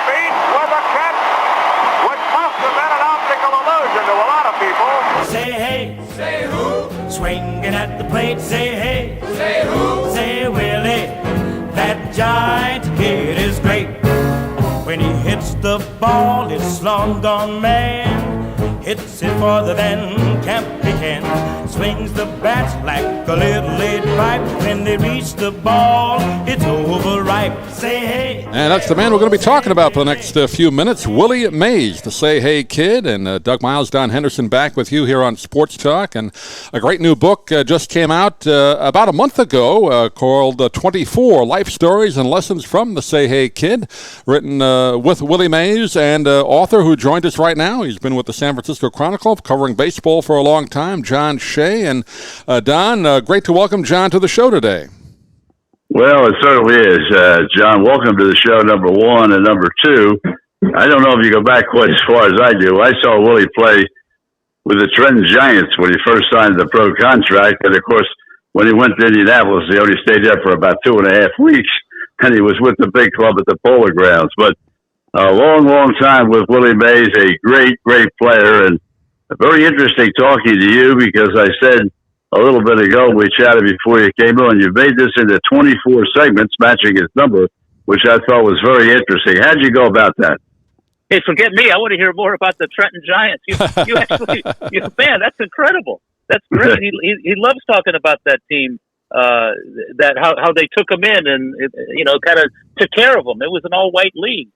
feet with a catch, which must have been an optical illusion to a lot of people. Say hey, say who? Swinging at the plate, say hey, say who? Say Willie, that giant kid is great. When he hits the ball, it's long gone man. Hits it farther than Campy can. Swings the bat like a little lead pipe. When they reach the ball, it's overripe. Say hey. And that's the man we're going to be talking about for the next few minutes, Willie Mays, the Say Hey Kid. And Doug Miles, Don Henderson back with you here on Sports Talk. And a great new book just came out about a month ago called 24 Life Stories and Lessons from the Say Hey Kid, written with Willie Mays and author who joined us right now. He's been with the San Francisco Chronicle covering baseball for a long time, John Shea. And Don, great to welcome John to the show today. Well, it certainly is. John, welcome to the show, number one. And number two, I don't know if you go back quite as far as I do. I saw Willie play with the Trenton Giants when he first signed the pro contract. And, of course, when he went to Indianapolis, he only stayed there for about 2.5 weeks, and he was with the big club at the Polo Grounds. But a long, long time with Willie Mays, a great, great player, and very interesting talking to you because I said a little bit ago, we chatted before you came on, you made this into 24 segments matching his number, which I thought was very interesting. How'd you go about that? Hey, forget me. I want to hear more about the Trenton Giants. You actually, man, that's incredible. That's great. He loves talking about that team, that how they took him in and, kind of took care of him. It was an all-white league.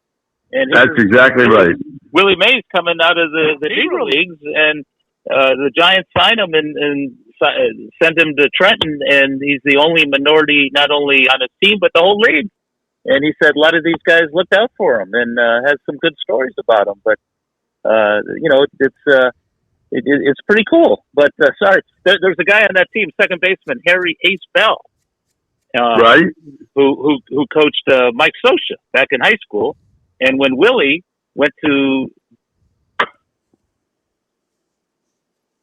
And that's exactly right. Willie Mays coming out of the Negro Leagues, and the Giants sign him and send him to Trenton, and he's the only minority not only on his team but the whole league. And he said a lot of these guys looked out for him and has some good stories about him. But it's pretty cool. But sorry, there's a guy on that team, second baseman Harry Ace Bell, right, who coached Mike Scioscia back in high school. And when Willie went to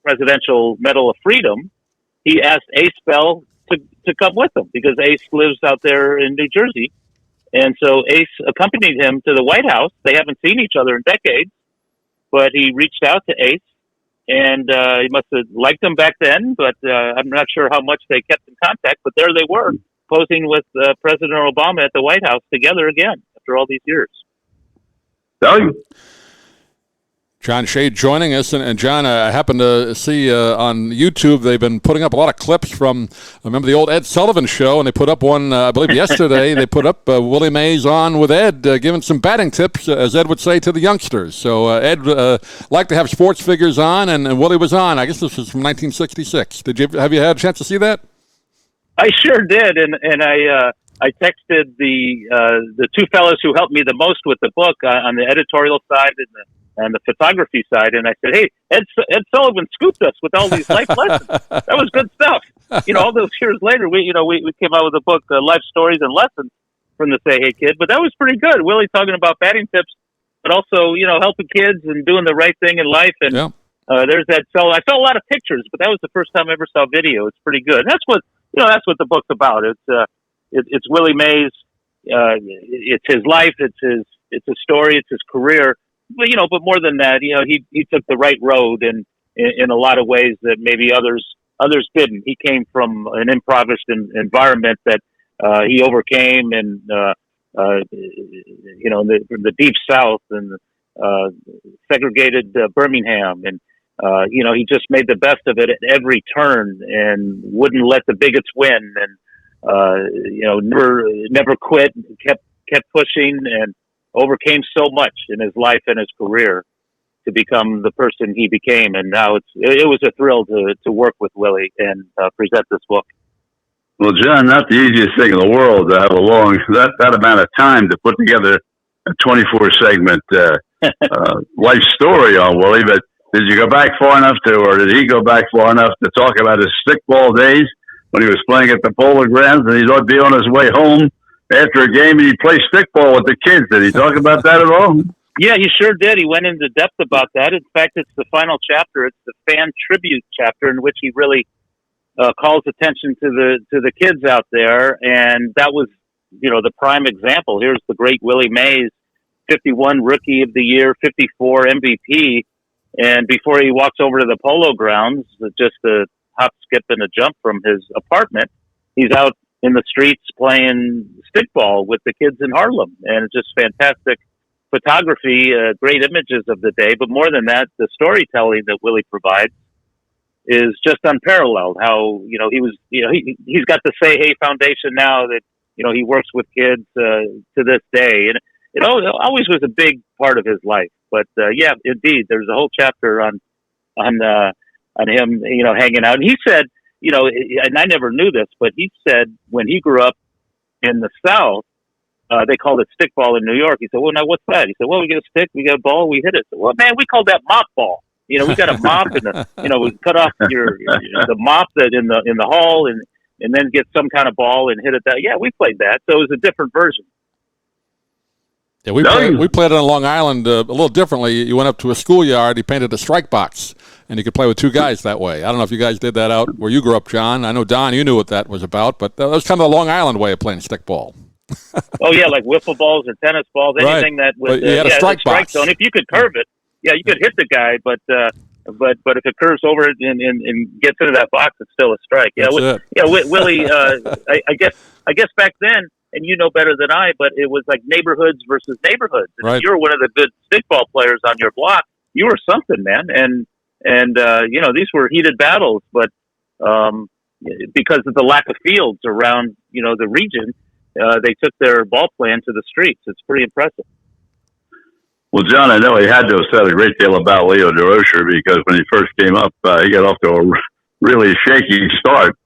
Presidential Medal of Freedom, he asked Ace Bell to come with him because Ace lives out there in New Jersey. And so Ace accompanied him to the White House. They haven't seen each other in decades, but he reached out to Ace, and he must have liked him back then, but I'm not sure how much they kept in contact. But there they were, posing with President Obama at the White House together again after all these years. Doug? John Shea joining us. And John, I happened to see on YouTube they've been putting up a lot of clips from, I remember the old Ed Sullivan show, and they put up one, I believe yesterday, they put up Willie Mays on with Ed, giving some batting tips, as Ed would say, to the youngsters. So Ed liked to have sports figures on, and Willie was on. I guess this was from 1966. Have you had a chance to see that? I sure did, and I texted the two fellows who helped me the most with the book on the editorial side and the photography side, and I said, "Hey, Ed Sullivan scooped us with all these life lessons. That was good stuff." All those years later, we came out with a book, Life Stories and Lessons from the Say Hey Kid. But that was pretty good. Willie talking about batting tips, but also helping kids and doing the right thing in life. And there's that. So I saw a lot of pictures, but that was the first time I ever saw video. It's pretty good. That's what the book's about. It's Willie Mays. It's his life. It's his story. It's his career. But more than that, he took the right road and in a lot of ways that maybe others didn't. He came from an impoverished environment that he overcame, and the deep South and segregated Birmingham, and he just made the best of it at every turn and wouldn't let the bigots win, and never quit, kept pushing, and overcame so much in his life and his career to become the person he became. And now it was a thrill to work with Willie and present this book. Well, John, not the easiest thing in the world to have that amount of time to put together a 24 segment life story on Willie. But did you go back far enough or did he go back far enough to talk about his stickball days when he was playing at the Polo Grounds, and he'd be on his way home after a game and he'd play stickball with the kids? Did he talk about that at all? Yeah, he sure did. He went into depth about that. In fact, it's the final chapter. It's the fan tribute chapter in which he really calls attention to the kids out there. And that was, the prime example. Here's the great Willie Mays 51 Rookie of the Year, 54 MVP. And before he walks over to the polo grounds, just a hop, skip, and a jump from his apartment, he's out in the streets playing stickball with the kids in Harlem. And it's just fantastic photography, great images of the day. But more than that, the storytelling that Willie provides is just unparalleled. How, he's got the Say Hey Foundation now that, he works with kids to this day. And it always was a big part of his life. But yeah, indeed, there's a whole chapter on him, hanging out. And he said, and I never knew this, but he said when he grew up in the South, they called it stickball in New York. He said, "Well, now what's that?" He said, "Well, we get a stick, we get a ball, we hit it." Well, man, we called that mop ball. We got a mop and we cut off the mop that in the hall and then get some kind of ball and hit it. That we played that, so it was a different version. Yeah, we played it on Long Island a little differently. You went up to a schoolyard, you painted a strike box, and you could play with two guys that way. I don't know if you guys did that out where you grew up, John. I know, Don, you knew what that was about, but that was kind of the Long Island way of playing stickball. Oh, yeah, like wiffle balls or tennis balls, anything that was you had a strike box. zone. If you could curve it, you could hit the guy, but if it curves over it and gets into that box, it's still a strike. Willie, I guess back then, and you know better than I, but it was like neighborhoods versus neighborhoods. And right. If you were one of the good stickball players on your block, you were something, man. And these were heated battles, but because of the lack of fields around, the region, they took their ball plan to the streets. It's pretty impressive. Well, John, I know he had to have said a great deal about Leo DeRocher because when he first came up, he got off to a really shaky start.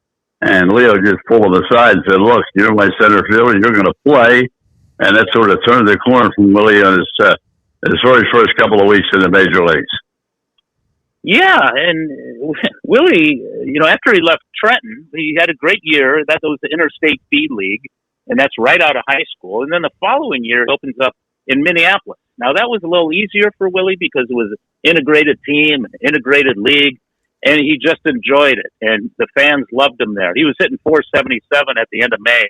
And Leo just pulled him aside and said, "Look, you're my center fielder. You're going to play." And that sort of turned the corner from Willie on his very first couple of weeks in the major leagues. Yeah, and Willie, after he left Trenton, he had a great year. That was the Interstate B League, and that's right out of high school. And then the following year, it opens up in Minneapolis. Now, that was a little easier for Willie because it was an integrated team, an integrated league, and he just enjoyed it. And the fans loved him there. He was hitting .477 at the end of May,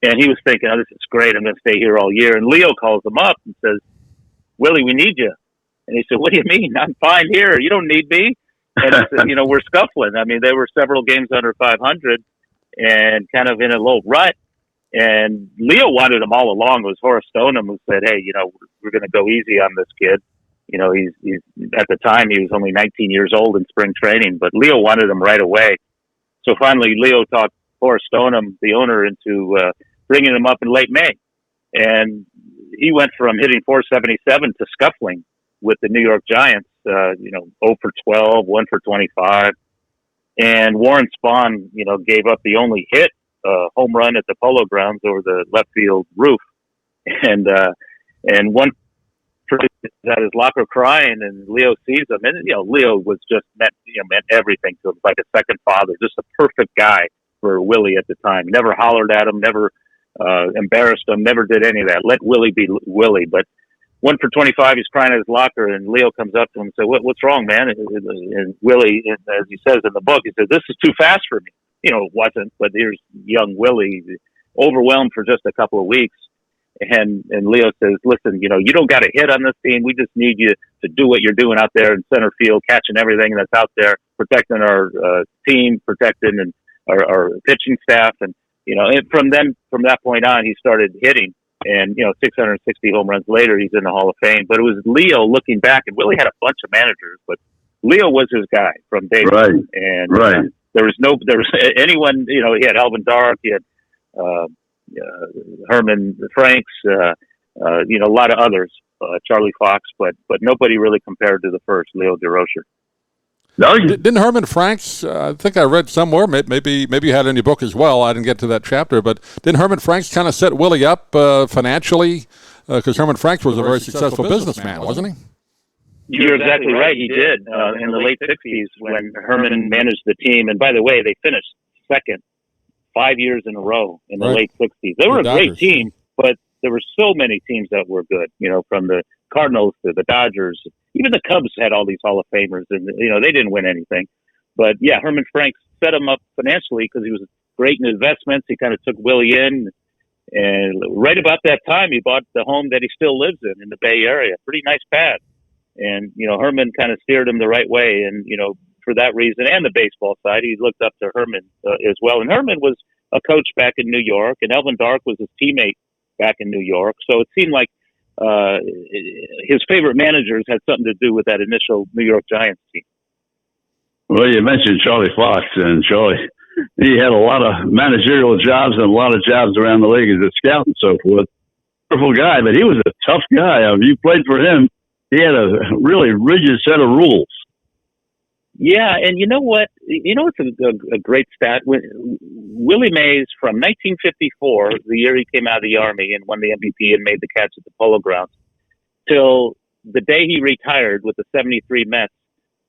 and he was thinking, "Oh, this is great. I'm going to stay here all year." And Leo calls him up and says, "Willie, we need you." And he said, "What do you mean? I'm fine here. You don't need me." And he said, "We're scuffling." I mean, they were several games under 500 and kind of in a little rut. And Leo wanted him all along. It was Horace Stoneham who said, "Hey, we're going to go easy on this kid." He's at the time he was only 19 years old in spring training, but Leo wanted him right away. So finally, Leo talked Horace Stoneham, the owner, into bringing him up in late May, and he went from hitting .477 to scuffling with the New York Giants. 0 for 12, 1 for 25, and Warren Spahn, gave up the only hit, home run at the Polo Grounds over the left field roof, and one. At his locker crying, and Leo sees him, and Leo was just meant everything to him, like a second father, just a perfect guy for Willie at the time. Never hollered at him, never embarrassed him, never did any of that. Let Willie be Willie. But 1 for 25, he's crying at his locker, and Leo comes up to him and says, "What's wrong, man?" And Willie, as he says in the book, he said, "This is too fast for me." It wasn't, but here's young Willie, overwhelmed for just a couple of weeks. And Leo says, "Listen, you don't got to hit on this team. We just need you to do what you're doing out there in center field, catching everything that's out there, protecting our team, protecting and our pitching staff." And and from that point on, he started hitting. And 660 home runs later, he's in the Hall of Fame. But it was Leo looking back, and Willie had a bunch of managers, but Leo was his guy from day one. And there was anyone. He had Alvin Dark, he had Herman Franks, a lot of others, Charlie Fox, but nobody really compared to the first, Leo DeRocher. No, didn't Herman Franks? I think I read somewhere. Maybe you had it in your book as well. I didn't get to that chapter, but didn't Herman Franks kind of set Willie up financially? Because Herman Franks was a very successful businessman, wasn't he? You're exactly right. He did in the late '60s when Herman managed the team. And by the way, they finished second 5 years in a row in the late '60s. They were a great team, but there were so many teams that were good. From the Cardinals to the Dodgers, even the Cubs had all these Hall of Famers, and they didn't win anything. But yeah, Herman Franks set him up financially because he was great in investments. He kind of took Willie in, And right about that time, he bought the home that he still lives in the Bay Area. Pretty nice pad. And, Herman kind of steered him the right way. And, for that reason and the baseball side, he looked up to Herman as well. And Herman was a coach back in New York, and Elvin Dark was his teammate back in New York. So it seemed like his favorite managers had something to do with that initial New York Giants team. Well, you mentioned Charlie Fox, and Charlie, he had a lot of managerial jobs and a lot of jobs around the league as a scout and so forth. Wonderful guy, but he was a tough guy. I mean, you played for him. He had a really rigid set of rules. Yeah, and you know what? It's a great stat. Willie Mays, from 1954, the year he came out of the Army and won the MVP and made the catch at the Polo Grounds, till the day he retired with the 73 Mets,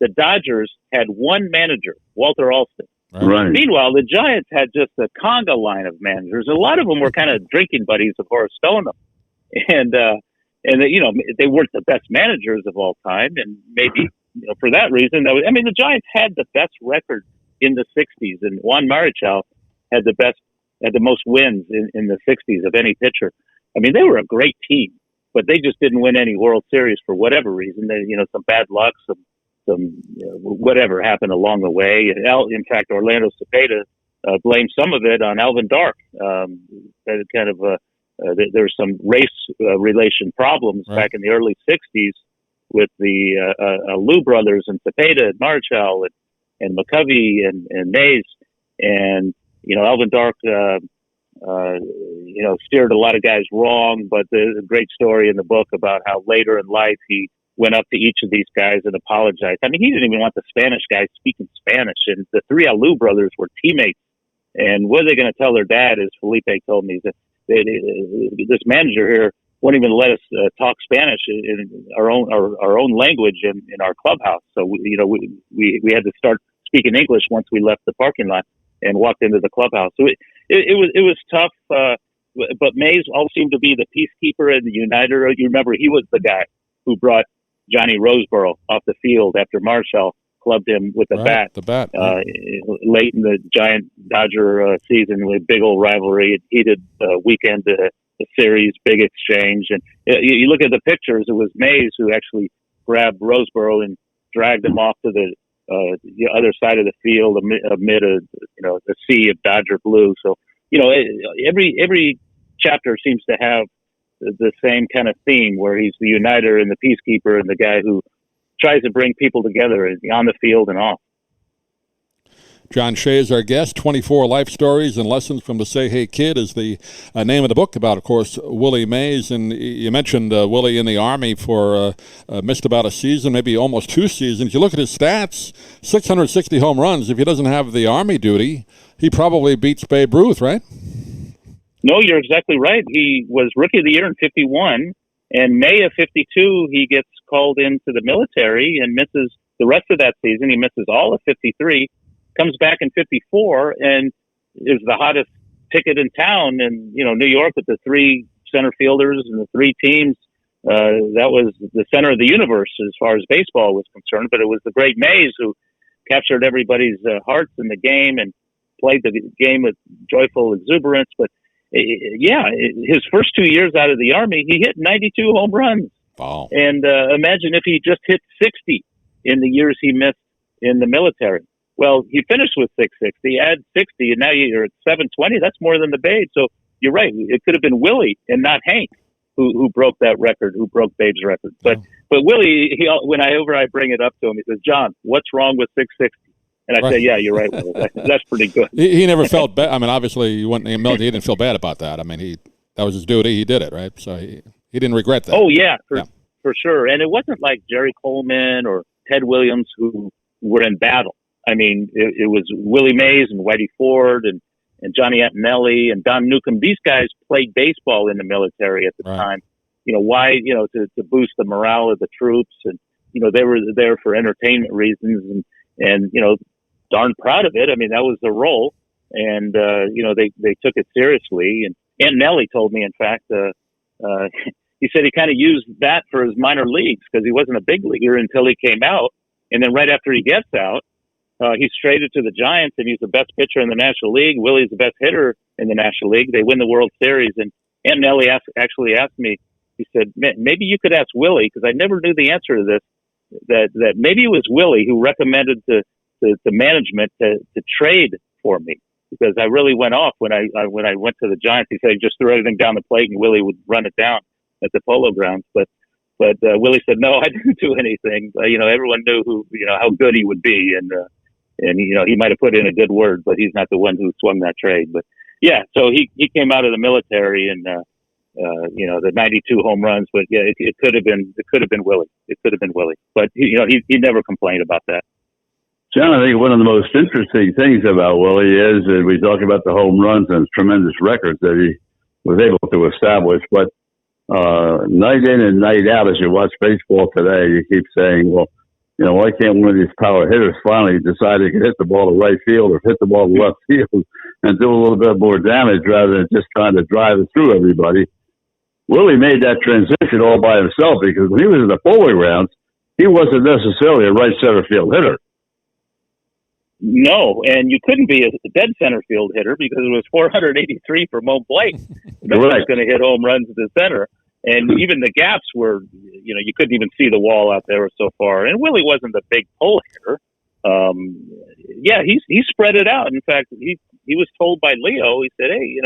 the Dodgers had one manager, Walter Alston. Right. Meanwhile, the Giants had just a conga line of managers. A lot of them were kind of drinking buddies of Horace Stoneham. And they weren't the best managers of all time, and maybe for that reason, the Giants had the best record in the '60s, and Juan Marichal had the most wins in the '60s of any pitcher. I mean, they were a great team, but they just didn't win any World Series for whatever reason. They, some bad luck, some whatever happened along the way. In fact, Orlando Cepeda blamed some of it on Alvin Dark. There's some race relation problems back in the early '60s with the Lou brothers and Cepeda and Marichal and McCovey and Mays. And, Alvin Dark, steered a lot of guys wrong, but there's a great story in the book about how later in life he went up to each of these guys and apologized. I mean, he didn't even want the Spanish guys speaking Spanish, and the three Alou brothers were teammates. And what are they going to tell their dad, as Felipe told me, that this manager here won't even let us talk Spanish in our own language in our clubhouse. So we had to start speaking English once we left the parking lot and walked into the clubhouse. So it was tough. But Mays all seemed to be the peacekeeper and the uniter. You remember he was the guy who brought Johnny Roseboro off the field after Marshall clubbed him with the bat. Late in the Giant Dodger season, with big old rivalry, heated weekend. The series, big exchange, and you look at the pictures. It was Mays who actually grabbed Roseboro and dragged him off to the other side of the field amid a sea of Dodger blue. So every chapter seems to have the same kind of theme, where he's the uniter and the peacekeeper and the guy who tries to bring people together on the field and off. John Shea is our guest. 24 life stories and lessons from the Say Hey Kid is the name of the book about, of course, Willie Mays. And you mentioned Willie in the Army for missed about a season, maybe almost 2 seasons. You look at his stats, 660 home runs. If he doesn't have the Army duty, he probably beats Babe Ruth, right? No, you're exactly right. He was Rookie of the Year in '51, and May of '52, he gets called into the military and misses the rest of that season. He misses all of '53. Comes back in '54 and is the hottest ticket in town. And, New York with the 3 center fielders and the 3 teams, that was the center of the universe as far as baseball was concerned. But it was the great Mays who captured everybody's hearts in the game and played the game with joyful exuberance. But his first 2 years out of the Army, he hit 92 home runs. Wow. And imagine if he just hit 60 in the years he missed in the military. Well, he finished with 660, add 60, and now you're at 720. That's more than the Babe. So you're right. It could have been Willie and not Hank who broke that record, who broke Babe's record. But Willie, whenever I bring it up to him, he says, "John, what's wrong with 660?" And I say, "Yeah, you're right, Willie. That's pretty good." He never felt bad. I mean, obviously, he went in the military. He didn't feel bad about that. I mean, that was his duty. He did it, right? So he didn't regret that. Oh, yeah, for sure. And it wasn't like Jerry Coleman or Ted Williams who were in battle. I mean, it was Willie Mays and Whitey Ford and Johnny Antonelli and Don Newcomb. These guys played baseball in the military at the time. Why? To boost the morale of the troops, and they were there for entertainment reasons, and darn proud of it. I mean, that was their role, and they took it seriously. And Antonelli told me, in fact, he said he kind of used that for his minor leagues because he wasn't a big leaguer until he came out, and then right after he gets out, he's traded to the Giants, and he's the best pitcher in the National League. Willie's the best hitter in the National League. They win the World Series. And Nelly actually asked me, he said, maybe you could ask Willie, because I never knew the answer to this, that maybe it was Willie who recommended to management to trade for me, because I really went off when I went to the Giants. He said he just threw everything down the plate and Willie would run it down at the Polo Grounds. But Willie said, no, I didn't do anything. Everyone knew how good he would be. And he might have put in a good word, but he's not the one who swung that trade. But yeah, so he came out of the military and, the 92 home runs, but yeah, it could have been Willie. It could have been Willie, but he never complained about that. John, I think one of the most interesting things about Willie is that we talk about the home runs and tremendous records that he was able to establish, but night in and night out, as you watch baseball today, you keep saying, well, why can't one of these power hitters finally decide they can hit the ball to right field or hit the ball to left field and do a little bit more damage rather than just trying to drive it through everybody? Willie made that transition all by himself, because when he was in the Polo Grounds, he wasn't necessarily a right center field hitter. No, and you couldn't be a dead center field hitter because it was 483 for Mo Blake. That was going to hit home runs to center. And even the gaps were, you couldn't even see the wall out there so far. And Willie wasn't a big pull hitter. He spread it out. In fact, he was told by Leo, he said, hey,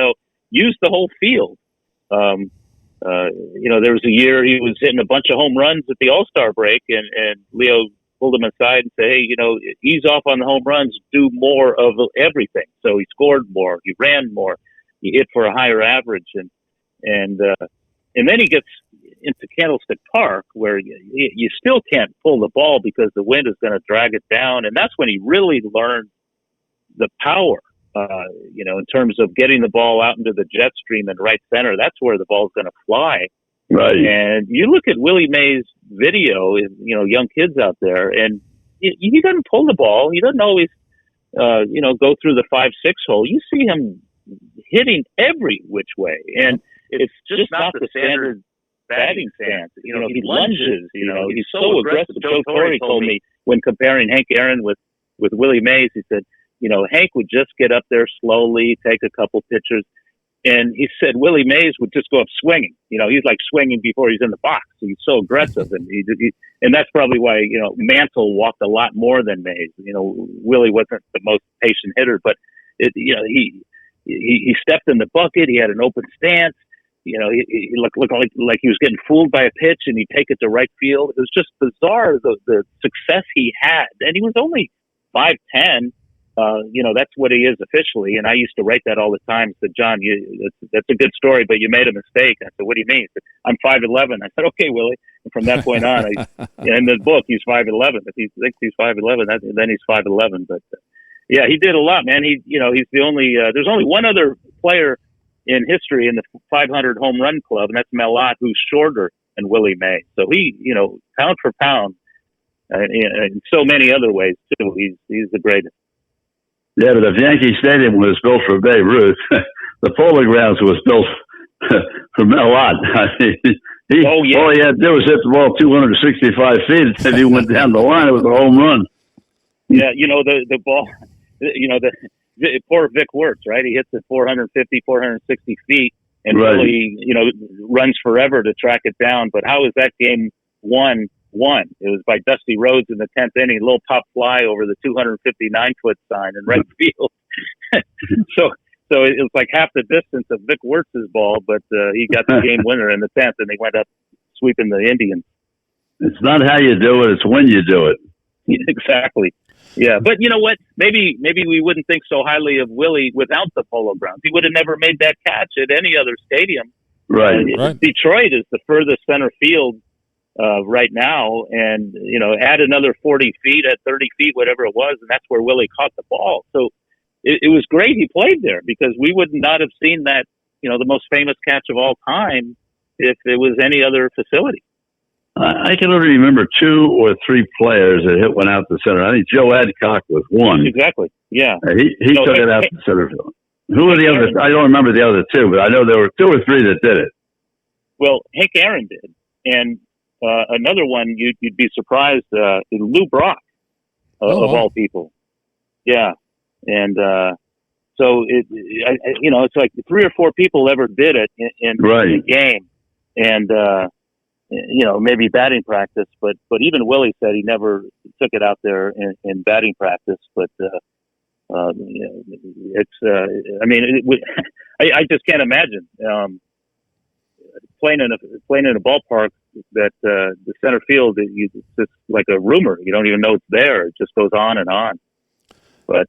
use the whole field. There was a year he was hitting a bunch of home runs at the All-Star break, and Leo pulled him aside and said, hey, ease off on the home runs, do more of everything. So he scored more, he ran more, he hit for a higher average. And then he gets into Candlestick Park, where you still can't pull the ball because the wind is going to drag it down. And that's when he really learned the power, in terms of getting the ball out into the jet stream and right center. That's where the ball's going to fly. Right. And you look at Willie Mays' video, young kids out there, and he doesn't pull the ball. He doesn't always, go through the 5-6 hole. You see him hitting every which way. And it's just not the standard batting stance. He lunges, he's so aggressive. Joe Torre told me when comparing Hank Aaron with Willie Mays, he said, Hank would just get up there slowly, take a couple pitches. And he said Willie Mays would just go up swinging. He's like swinging before he's in the box. He's so aggressive, and and that's probably why Mantle walked a lot more than Mays. Willie wasn't the most patient hitter, but he stepped in the bucket. He had an open stance. He looked like he was getting fooled by a pitch, and he'd take it to right field. It was just bizarre the success he had, and he was only 5'10". That's what he is officially. And I used to write that all the time. I said, John, that's a good story, but you made a mistake. I said, what do you mean? He said, I'm 5'11". I said, okay, Willie. And from that point on, in the book, he's 5'11". If he thinks he's 5'11", then he's 5'11". But yeah, he did a lot, man. He's the only, there's only one other player in history in the 500 home run club, and that's Mel Ott, who's shorter than Willie Mays. So he, pound for pound, in so many other ways too, he's the greatest. Yeah, but if Yankee Stadium was built for Babe Ruth, the Polo Grounds was built for Mel Ott. All he had to do was hit the ball 265 feet, and if he went down the line, it was a home run. Yeah, the ball, the poor Vic Wirtz, right? He hits it 450, 460 feet, and really, runs forever to track it down. But how is that game won? It was by Dusty Rhodes in the 10th inning, a little pop fly over the 259-foot sign in right field. So it was like half the distance of Vic Wirtz's ball, but he got the game winner in the 10th, and they went up sweeping the Indians. It's not how you do it; it's when you do it. Exactly. Yeah, but you know what? Maybe we wouldn't think so highly of Willie without the Polo Grounds. He would have never made that catch at any other stadium. Right. Detroit is the furthest center field right now, and add another 40 feet at 30 feet, whatever it was, and that's where Willie caught the ball. So it was great he played there, because we would not have seen that, the most famous catch of all time if it was any other facility. I can only remember 2 or 3 players that hit one out the center. I think Joe Adcock was one. Exactly. Yeah. He took it out the center field. Who were the others? I don't remember the other 2, but I know there were 2 or 3 that did it. Well, Hank Aaron did, and another one you'd be surprised, Lou Brock, of all people. Yeah, and so it's like 3 or 4 people ever did it in a game, and maybe batting practice, but even Willie said he never took it out there in batting practice. But I just can't imagine playing in a ballpark that the center field it's just like a rumor. You don't even know it's there. It just goes on and on. But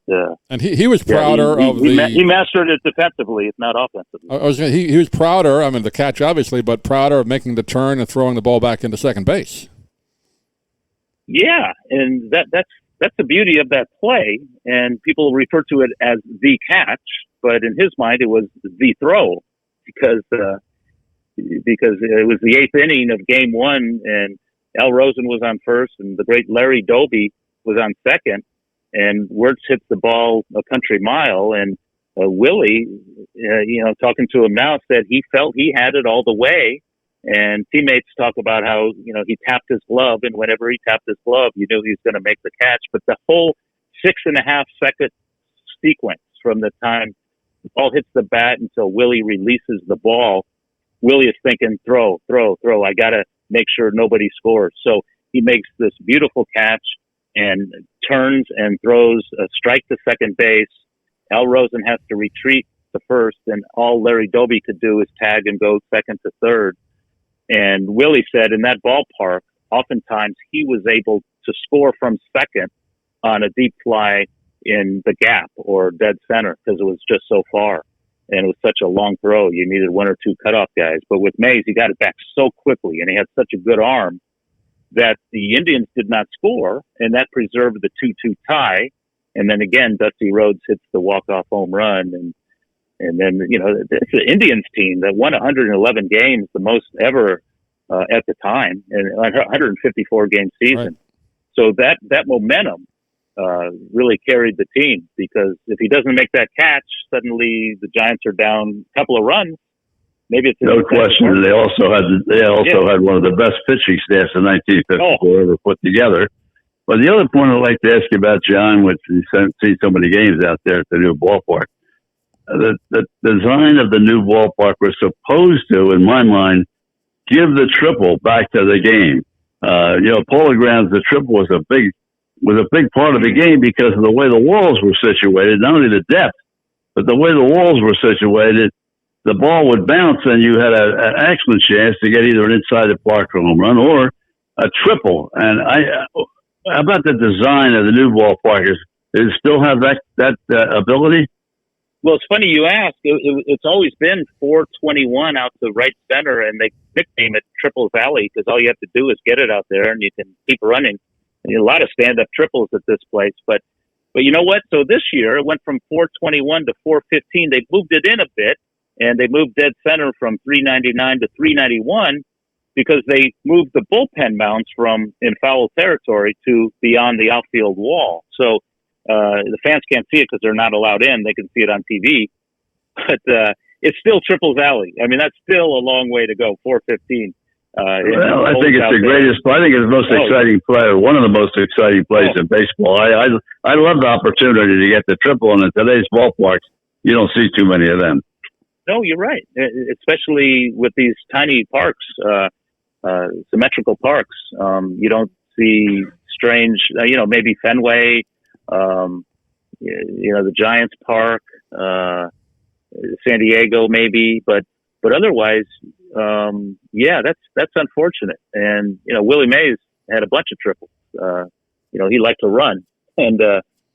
and he was prouder he mastered it defensively, if not offensively. He was prouder. I mean, the catch obviously, but prouder of making the turn and throwing the ball back into second base. Yeah, and that's the beauty of that play. And people refer to it as the catch, but in his mind, it was the throw because it was the 8th inning of Game 1, and Al Rosen was on first, and the great Larry Doby was on second. And Wirtz hits the ball a country mile, and Willie, talking to him now, said he felt he had it all the way. And teammates talk about how, he tapped his glove, and whenever he tapped his glove, you knew he was going to make the catch. But the whole 6.5 second sequence from the time the ball hits the bat until Willie releases the ball, Willie is thinking, throw. I got to make sure nobody scores. So he makes this beautiful catch and turns and throws a strike to second base. Al Rosen has to retreat to first, and all Larry Doby could do is tag and go second to third. And Willie said in that ballpark, oftentimes he was able to score from second on a deep fly in the gap or dead center because it was just so far. And it was such a long throw. You needed 1 or 2 cutoff guys. But with Mays, he got it back so quickly, and he had such a good arm that the Indians did not score, and that preserved the 2-2 tie. And then again, Dusty Rhodes hits the walk-off home run. And then, it's the Indians team that won 111 games, the most ever at the time, and 154 game season. Right. So that momentum really carried the team, because if he doesn't make that catch, suddenly the Giants are down a couple of runs. Maybe it's no question. They also had one of the best pitching staffs in 1954 ever put together. But the other point I'd like to ask you about, John, which you see so many games out there at the new ballpark, the design of the new ballpark was supposed to, in my mind, give the triple back to the game. Polo Grounds, the triple was a big part of the game because of the way the walls were situated, not only the depth, but the way the walls were situated. The ball would bounce, and you had an excellent chance to get either an inside the park home run or a triple. And how about the design of the new ballpark? Does it still have that ability? Well, it's funny you ask. It's always been 421 out to right center, and they nickname it Triples Alley because all you have to do is get it out there, and you can keep running. And a lot of stand-up triples at this place, but you know what? So this year it went from 421 to 415. They moved it in a bit. And they moved dead center from 399 to 391 because they moved the bullpen mounts from in foul territory to beyond the outfield wall. So the fans can't see it because they're not allowed in. They can see it on TV. But it's still Triples Alley. I mean, that's still a long way to go, 415. I think it's the greatest. I think it's the most exciting play, one of the most exciting plays in baseball. I love the opportunity to get the triple, and in today's ballparks, you don't see too many of them. No, you're right. Especially with these tiny parks, symmetrical parks. You don't see strange, maybe Fenway, the Giants Park, San Diego maybe, but otherwise, that's unfortunate. And, Willie Mays had a bunch of triples. He liked to run, and,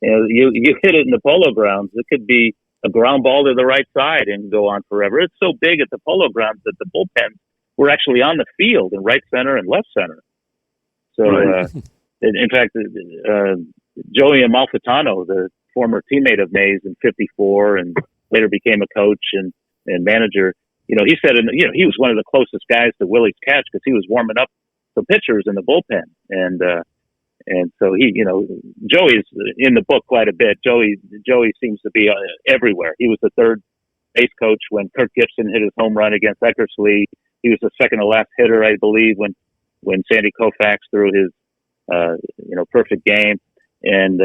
you hit it in the Polo Grounds. It could be a ground ball to the right side and go on forever. It's so big at the Polo Grounds that the bullpens were actually on the field in right center and left center. So, right. In fact, Joey Amalfitano, the former teammate of Mays in '54 and later became a coach and manager, he said, he was one of the closest guys to Willie's catch because he was warming up the pitchers in the bullpen. And so Joey's in the book quite a bit. Joey seems to be everywhere. He was the third base coach when Kirk Gibson hit his home run against Eckersley. He was the second to last hitter, I believe, when Sandy Koufax threw his, perfect game. And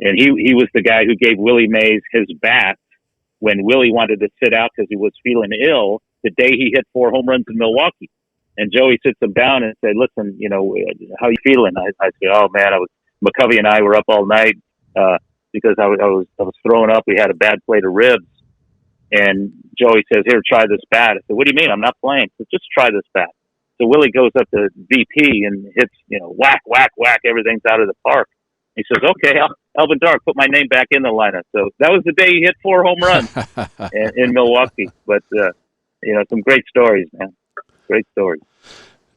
And he was the guy who gave Willie Mays his bat when Willie wanted to sit out because he was feeling ill the day he hit 4 home runs in Milwaukee. And Joey sits him down and said, listen, how you feeling? I said, oh man, McCovey and I were up all night, because I was throwing up. We had a bad plate of ribs. And Joey says, here, try this bat. I said, what do you mean? I'm not playing. So just try this bat. So Willie goes up to VP and hits, whack, whack, whack. Everything's out of the park. He says, okay, Alvin Dark, put my name back in the lineup. So that was the day he hit 4 home runs in Milwaukee. But, some great stories, man. Great stories.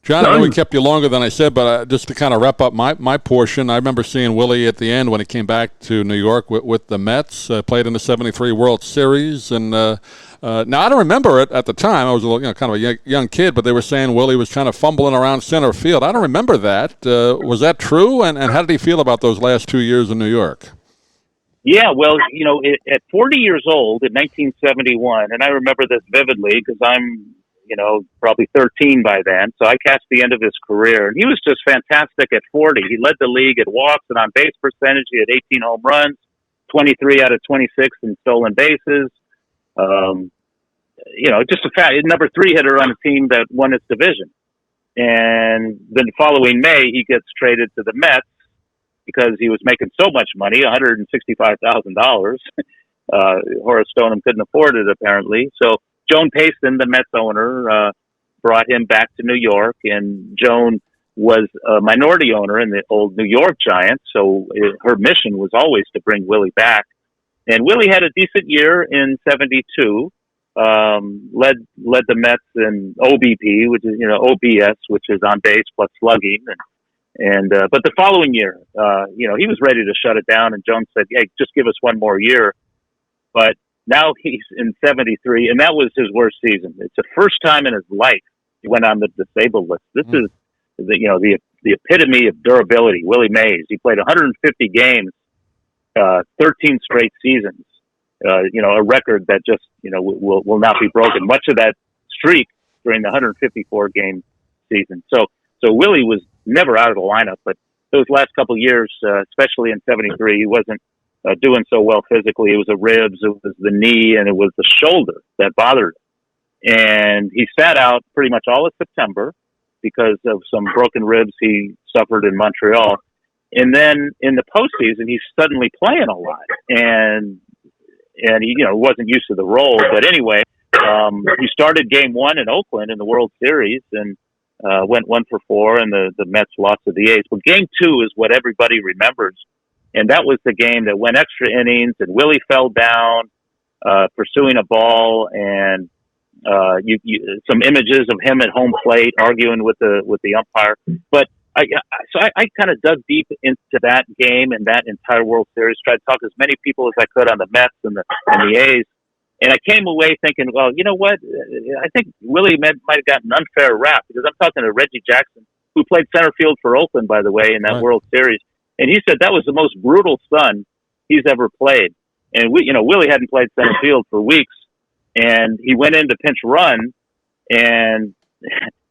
John, I know we kept you longer than I said, but just to kind of wrap up my portion, I remember seeing Willie at the end when he came back to New York with the Mets, played in the '73 World Series. And now I don't remember it at the time. I was kind of a young kid, but they were saying Willie was kind of fumbling around center field. I don't remember that. Was that true? And how did he feel about those last 2 years in New York? Yeah, well, at 40 years old in 1971, and I remember this vividly because I'm probably 13 by then. So I catch the end of his career. And he was just fantastic at 40. He led the league at walks and on base percentage. He had 18 home runs, 23 out of 26 in stolen bases. Just a number 3 hitter on a team that won its division. And then the following May, he gets traded to the Mets because he was making so much money, $165,000. Horace Stoneham couldn't afford it, apparently. So Joan Payson, the Mets owner, brought him back to New York, and Joan was a minority owner in the old New York Giants, so her mission was always to bring Willie back. And Willie had a decent year in '72, led the Mets in OBP, which is OBS, which is on base plus slugging, but the following year, he was ready to shut it down, and Joan said, "Hey, just give us one more year." But now he's in '73, and that was his worst season. It's the first time in his life he went on the disabled list. This is the epitome of durability. Willie Mays. He played 150 games, 13 straight seasons. A record that just will not be broken. Much of that streak during the 154 game season. So Willie was never out of the lineup, but those last couple of years, especially in '73, he wasn't doing so well physically. It was the ribs, it was the knee, and it was the shoulder that bothered him. And he sat out pretty much all of September because of some broken ribs he suffered in Montreal. And then in the postseason, he's suddenly playing a lot, and he wasn't used to the role. But anyway, he started Game 1 in Oakland in the World Series and went 1 for 4, and the Mets lost to the A's. But Game 2 is what everybody remembers. And that was the game that went extra innings, and Willie fell down, pursuing a ball, and some images of him at home plate arguing with the umpire. But I kind of dug deep into that game and that entire World Series, tried to talk to as many people as I could on the Mets and the A's. And I came away thinking, well, you know what? I think Willie might have gotten an unfair rap, because I'm talking to Reggie Jackson, who played center field for Oakland, by the way, in that World Series. And he said that was the most brutal stun he's ever played. And Willie hadn't played center field for weeks, and he went in to pinch run, and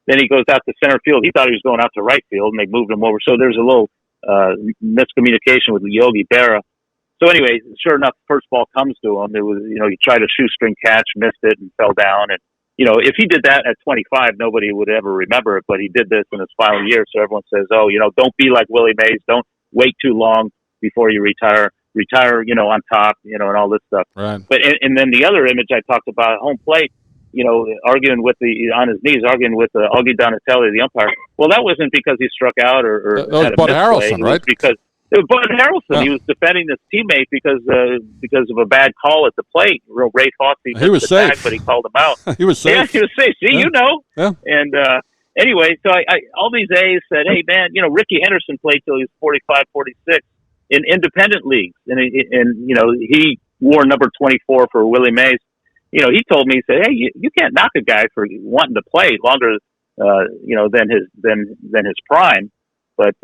then he goes out to center field. He thought he was going out to right field, and they moved him over. So there's a little miscommunication with Yogi Berra. So anyway, sure enough, first ball comes to him. It was, he tried a shoestring catch, missed it, and fell down. And if he did that at 25, nobody would ever remember it. But he did this in his final year, so everyone says, "Oh, don't be like Willie Mays. Don't wait too long before you retire, on top, and all this stuff." Right. But, and then the other image I talked about, home plate, arguing on his knees, arguing with Augie Donatelli, the umpire. Well, that wasn't because he struck out or that was had a Bud misplay. Harrelson, right? Because it was Bud Harrelson. He was defending his teammate because of a bad call at the plate. Ray Fosse he was safe, tag, but he called him out. He was safe. Yeah, he was safe. See, Yeah. And anyway, so I all these A's said, "Hey, man, Ricky Henderson played till he was 45, 46 in independent leagues, and he wore number 24 for Willie Mays." He told me, he said, "Hey, you can't knock a guy for wanting to play longer, than his prime." But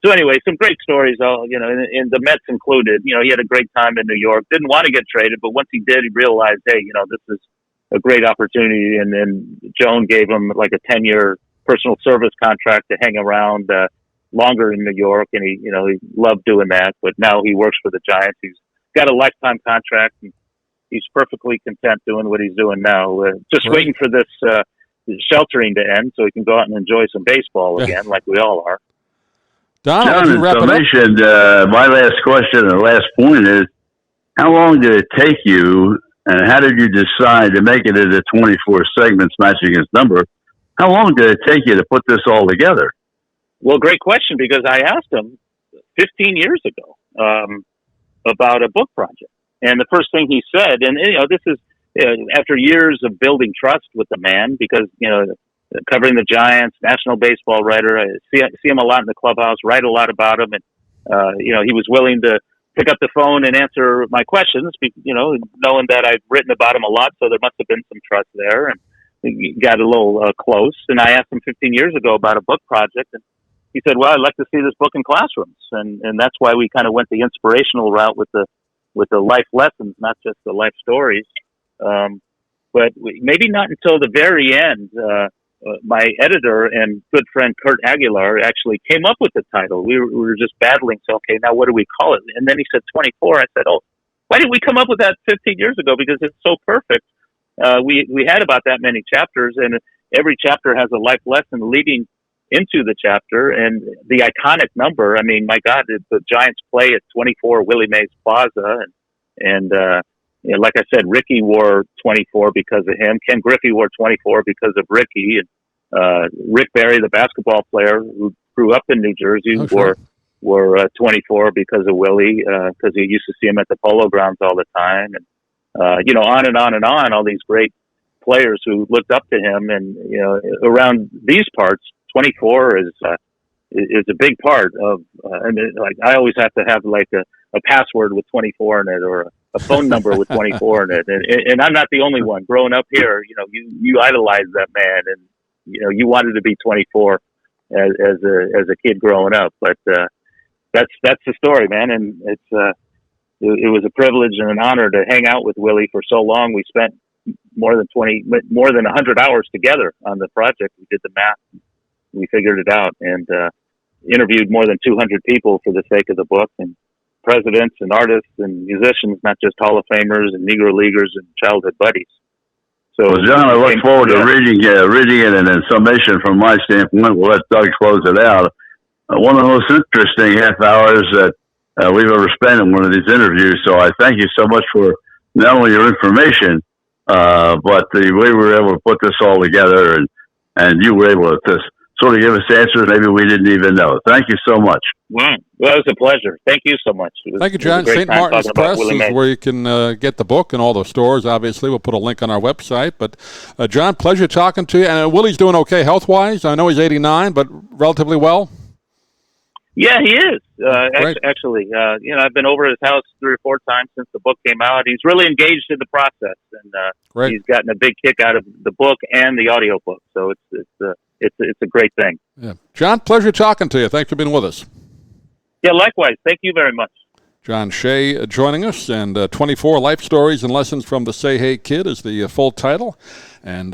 so anyway, some great stories, and the Mets included. He had a great time in New York. Didn't want to get traded, but once he did, he realized, hey, this is a great opportunity. And then Joan gave him like a 10-year personal service contract to hang around. longer in New York, and he loved doing that. But now he works for the Giants. He's got a lifetime contract, and he's perfectly content doing what he's doing now. Just waiting for this sheltering to end so he can go out and enjoy some baseball again, like we all are. Don, in summation, my last question and last point is, how long did it take you, and how did you decide to make it into 24 segments matching his number? How long did it take you to put this all together? Well, great question, because I asked him 15 years ago about a book project. And the first thing he said, and this is after years of building trust with the man, because, covering the Giants, national baseball writer, I see him a lot in the clubhouse, write a lot about him. And, he was willing to pick up the phone and answer my questions, knowing that I've written about him a lot. So there must have been some trust there, and we got a little close. And I asked him 15 years ago about a book project, and he said, well, I'd like to see this book in classrooms. And that's why we kind of went the inspirational route with the life lessons, not just the life stories. But maybe not until the very end, my editor and good friend Kurt Aguilar actually came up with the title. We were just battling. So, okay, now what do we call it? And then he said 24. I said, oh, why didn't we come up with that 15 years ago? Because it's so perfect. We had about that many chapters, and every chapter has a life lesson leading into the chapter. And the iconic number, I mean, my God, the Giants play at 24 Willie Mays Plaza. And like I said, Ricky wore 24 because of him. Ken Griffey wore 24 because of Ricky. And Rick Barry, the basketball player who grew up in New Jersey, wore 24 because of Willie, because he used to see him at the Polo Grounds all the time. And, on and on and on, all these great players who looked up to him. And, around these parts, 24 is a big part of, like I always have to have like a password with 24 in it, or a phone number with 24 in it. And I'm not the only one. Growing up here, you idolized that man, and, you wanted to be 24 as a kid growing up. But that's the story, man. And it was a privilege and an honor to hang out with Willie for so long. We spent more than 100 hours together on the project. We did the math. We figured it out, and interviewed more than 200 people for the sake of the book, and presidents and artists and musicians, not just Hall of Famers and Negro Leaguers and childhood buddies. So, well, John, I look forward to reading it, and in summation from my standpoint, we'll let Doug close it out. One of the most interesting half hours that we've ever spent in one of these interviews. So I thank you so much for not only your information, but the way we were able to put this all together, and you were able to sort of give us answers maybe we didn't even know. Thank you so much. Well, it was a pleasure. Thank you so much. Thank you, John. St. Martin's Press is where you can get the book, and all the stores. Obviously, we'll put a link on our website. But, John, pleasure talking to you. And Willie's doing okay health-wise. I know he's 89, but relatively well. Yeah, he is. Actually, I've been over his house 3 or 4 times since the book came out. He's really engaged in the process, and he's gotten a big kick out of the book and the audio book. So it's a great thing. Yeah, John, pleasure talking to you. Thanks for being with us. Yeah, likewise. Thank you very much. John Shea joining us, and 24 Life Stories and Lessons from the Say Hey Kid is the full title. And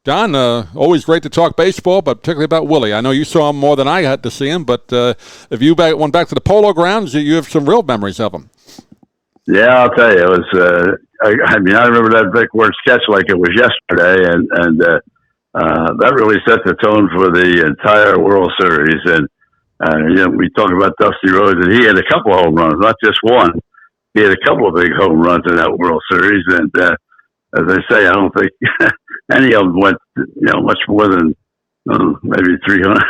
Don, always great to talk baseball, but particularly about Willie. I know you saw him more than I had to see him, but if you went back to the Polo Grounds, you have some real memories of him. Yeah, I'll tell you, it was. I remember that Vic Wertz sketch like it was yesterday, and that really set the tone for the entire World Series. And we talk about Dusty Rhodes, and he had a couple of home runs, not just one. He had a couple of big home runs in that World Series, and as I say, I don't think any of them went, much more than maybe 300.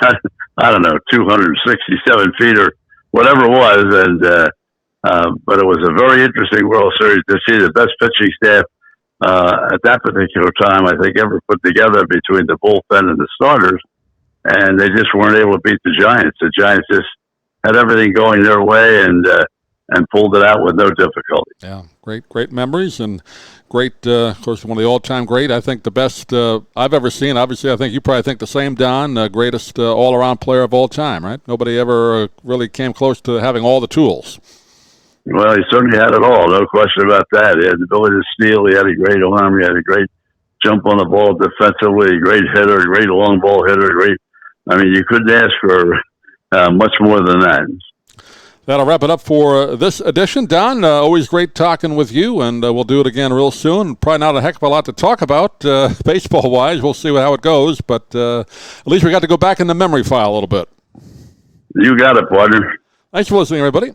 I don't know, 267 feet or whatever it was, and but it was a very interesting World Series to see the best pitching staff at that particular time, I think, ever put together between the bullpen and the starters, and they just weren't able to beat the Giants. The Giants just had everything going their way and pulled it out with no difficulty. Yeah, great memories, and great, of course, one of the all-time great. I think the best I've ever seen. Obviously, I think you probably think the same, Don. Greatest all-around player of all time, right? Nobody ever really came close to having all the tools. Well, he certainly had it all, no question about that. He had the ability to steal. He had a great arm. He had a great jump on the ball defensively, great hitter, great long ball hitter. You couldn't ask for much more than that. That'll wrap it up for this edition. Don, always great talking with you, and we'll do it again real soon. Probably not a heck of a lot to talk about baseball-wise. We'll see how it goes, but at least we got to go back in the memory file a little bit. You got it, partner. Thanks for listening, everybody.